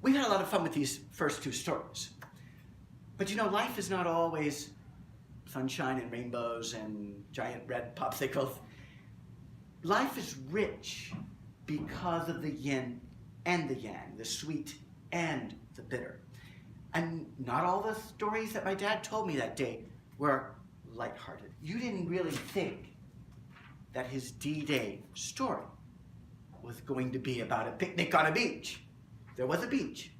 We've had a lot of fun with these first two stories. But you know, life is not always sunshine and rainbows and giant red popsicles. Life is rich because of the yin and the yang, the sweet and the bitter. And not all the stories that my dad told me that day were lighthearted. You didn't really think that his D-Day story was going to be about a picnic on a beach. There was a beach.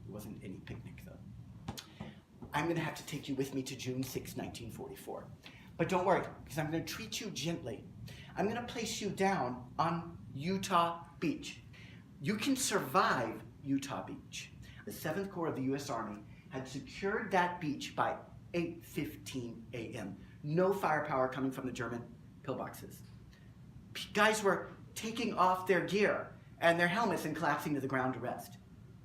There wasn't any picnic, though. I'm going to have to take you with me to June 6, 1944. But don't worry, because I'm going to treat you gently. I'm going to place you down on Utah Beach. You can survive Utah Beach. The 7th Corps of the U.S. Army had secured that beach by 8:15 a.m. No firepower coming from the German pillboxes. Guys were taking off their gear and their helmets and collapsing to the ground to rest.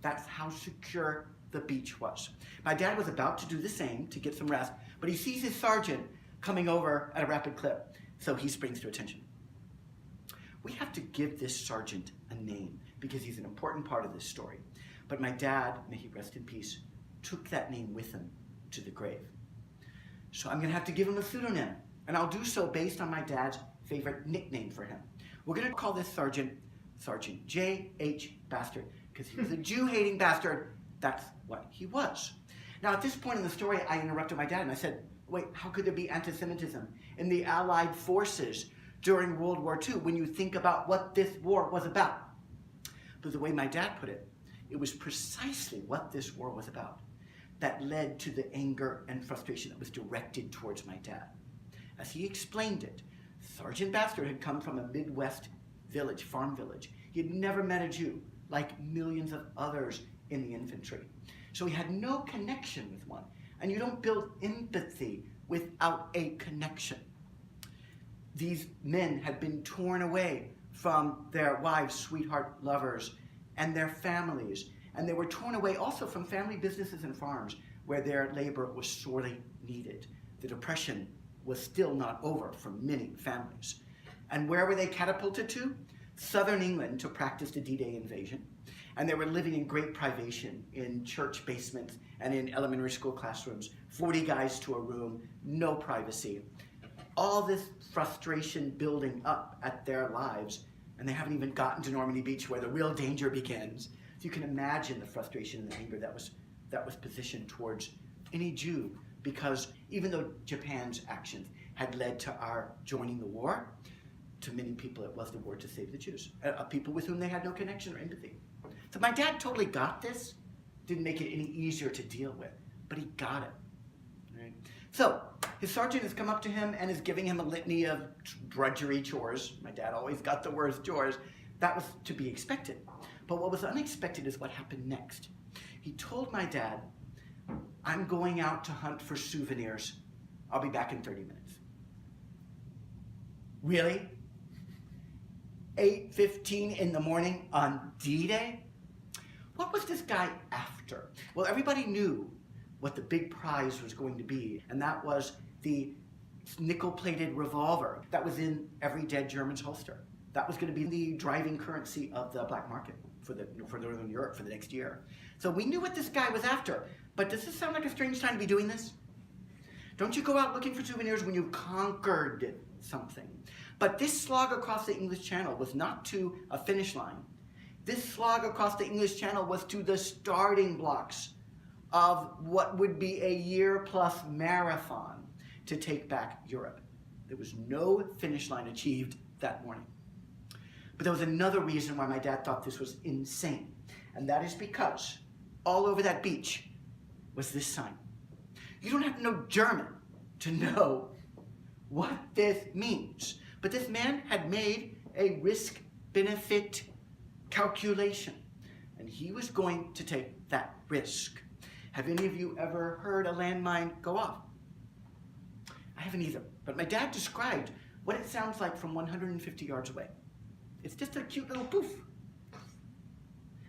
That's how secure the beach was. My dad was about to do the same to get some rest, but he sees his sergeant coming over at a rapid clip, so he springs to attention. We have to give this sergeant a name because he's an important part of this story. But my dad, may he rest in peace, took that name with him to the grave. So I'm going to have to give him a pseudonym, and I'll do so based on my dad's favorite nickname for him. We're going to call this sergeant Sergeant J.H. Bastard, because he was a Jew-hating bastard. That's what he was. Now, at this point in the story, I interrupted my dad, and I said, wait, how could there be anti-Semitism in the Allied forces during World War II when you think about what this war was about? But the way my dad put it, it was precisely what this war was about that led to the anger and frustration that was directed towards my dad. As he explained it, Sergeant Bastard had come from a Midwest village, farm village. He had never met a Jew, like millions of others in the infantry. So he had no connection with one. And you don't build empathy without a connection. These men had been torn away from their wives, sweetheart, lovers, and their families. And they were torn away also from family businesses and farms where their labor was sorely needed. The Depression was still not over for many families. And where were they catapulted to? Southern England to practice the D-Day invasion. And they were living in great privation in church basements and in elementary school classrooms, 40 guys to a room, no privacy. All this frustration building up at their lives, and they haven't even gotten to Normandy Beach where the real danger begins. So you can imagine the frustration and the anger that was positioned towards any Jew, because even though Japan's actions had led to our joining the war, to many people it was the war to save the Jews, people with whom they had no connection or empathy. So my dad totally got this, didn't make it any easier to deal with, but he got it. Right? So his sergeant has come up to him and is giving him a litany of drudgery chores. My dad always got the worst chores. That was to be expected. But what was unexpected is what happened next. He told my dad, I'm going out to hunt for souvenirs. I'll be back in 30 minutes. Really? 8:15 in the morning on D-Day? What was this guy after? Well, everybody knew what the big prize was going to be, and that was the nickel-plated revolver that was in every dead German's holster. That was going to be the driving currency of the black market for Northern Europe for the next year. So we knew what this guy was after, but does this sound like a strange time to be doing this? Don't you go out looking for souvenirs when you've conquered something? But this slog across the English Channel was not to a finish line. This slog across the English Channel was to the starting blocks of what would be a year-plus marathon to take back Europe. There was no finish line achieved that morning. But there was another reason why my dad thought this was insane, and that is because all over that beach was this sign. You don't have to know German to know what this means. But this man had made a risk-benefit calculation, and he was going to take that risk. Have any of you ever heard a landmine go off? I haven't either, but my dad described what it sounds like from 150 yards away. It's just a cute little poof.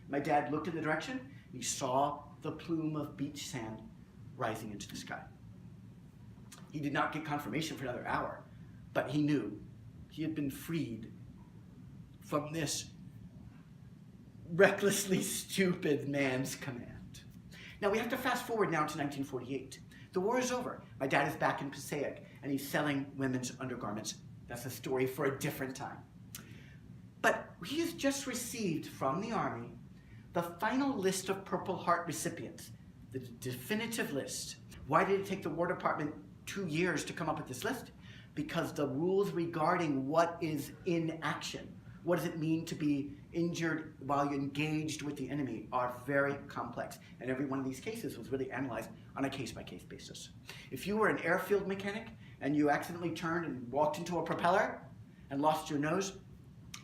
My dad looked in the direction, he saw the plume of beach sand rising into the sky. He did not get confirmation for another hour, but he knew he had been freed from this recklessly stupid man's command. Now we have to fast forward now to 1948. The war is over. My dad is back in Passaic, and he's selling women's undergarments. That's a story for a different time. But he has just received from the Army the final list of Purple Heart recipients, the definitive list. Why did it take the War Department 2 years to come up with this list? Because the rules regarding what is in action, what does it mean to be injured while you're engaged with the enemy, are very complex. And every one of these cases was really analyzed on a case-by-case basis. If you were an airfield mechanic and you accidentally turned and walked into a propeller and lost your nose,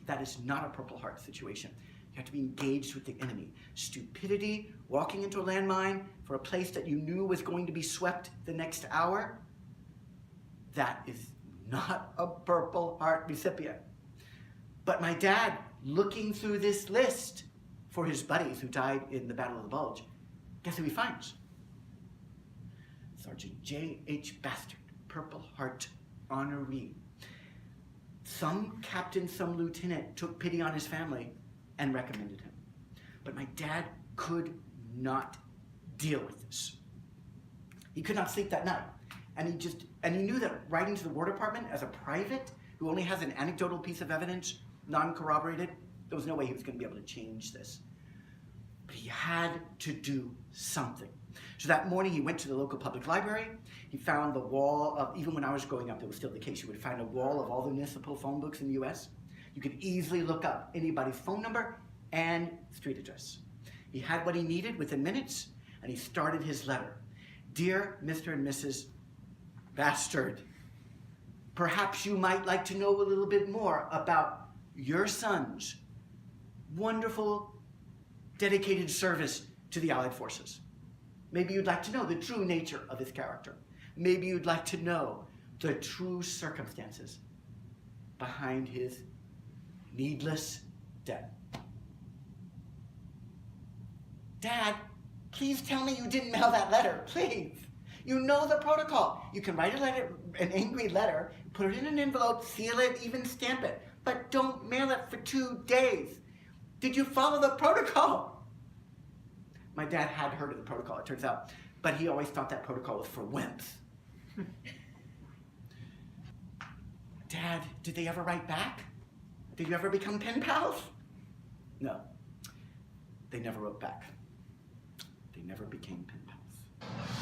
that is not a Purple Heart situation. You have to be engaged with the enemy. Stupidity, walking into a landmine for a place that you knew was going to be swept the next hour, that is not a Purple Heart recipient. But my dad, looking through this list for his buddies who died in the Battle of the Bulge, guess who he finds? Sergeant J.H. Bastard, Purple Heart honoree. Some captain, some lieutenant took pity on his family and recommended him. But my dad could not deal with this. He could not sleep that night. And he knew that writing to the War Department as a private who only has an anecdotal piece of evidence, non-corroborated, there was no way he was going to be able to change this. But he had to do something. So that morning he went to the local public library. He found the wall of, even when I was growing up, it was still the case, you would find a wall of all the municipal phone books in the US. You could easily look up anybody's phone number and street address. He had what he needed within minutes, and he started his letter. Dear Mr. and Mrs. Bastard, perhaps you might like to know a little bit more about your son's wonderful, dedicated service to the Allied forces. Maybe you'd like to know the true nature of his character. Maybe you'd like to know the true circumstances behind his needless death. Dad, please tell me you didn't mail that letter, please. You know the protocol. You can write a letter, an angry letter, put it in an envelope, seal it, even stamp it, but don't mail it for 2 days. Did you follow the protocol? My dad had heard of the protocol, it turns out, but he always thought that protocol was for wimps. Dad, did they ever write back? Did you ever become pen pals? No, they never wrote back. They never became pen pals.